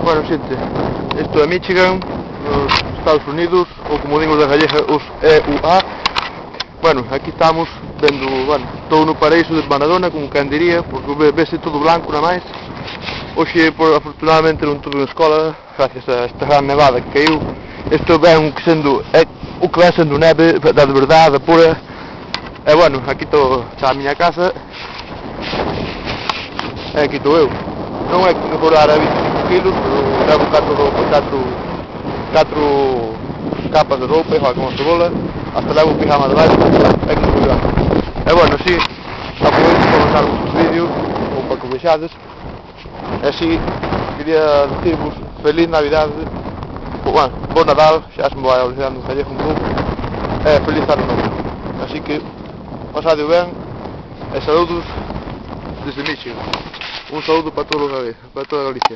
Bueno, xente, isto é Michigan, nos Estados Unidos, ou como digo da gallega, os EUA. Bueno, aquí estamos vendo, bueno, estou no paraíso de Maradona, como quen diría, porque vese todo blanco na máis. Hoxe, afortunadamente, non tuve na escola, gracias a esta gran nevada que caiu. Isto ven sendo, o que ven sendo neve, da de verdade, pura. E bueno, aquí está a miña casa. E aquí estou eu. Non é que mejorar a 25 kilos, pero levo 4 capas de roupa, igual como a cebola, hasta levo o pijama de baixo, é que non foi grande. E bueno, si, aproveito para lanzar vos vídeos, ou para que o vexades. E si, quería dicirvos Feliz Navidade, bueno, Bo Nadal, xa se me vai olvidando o gallego un pouco, e Feliz Ano Novo. Así que, pasadeo ben, e saúdos desde Michigan. Un saúdo para toda Galicia.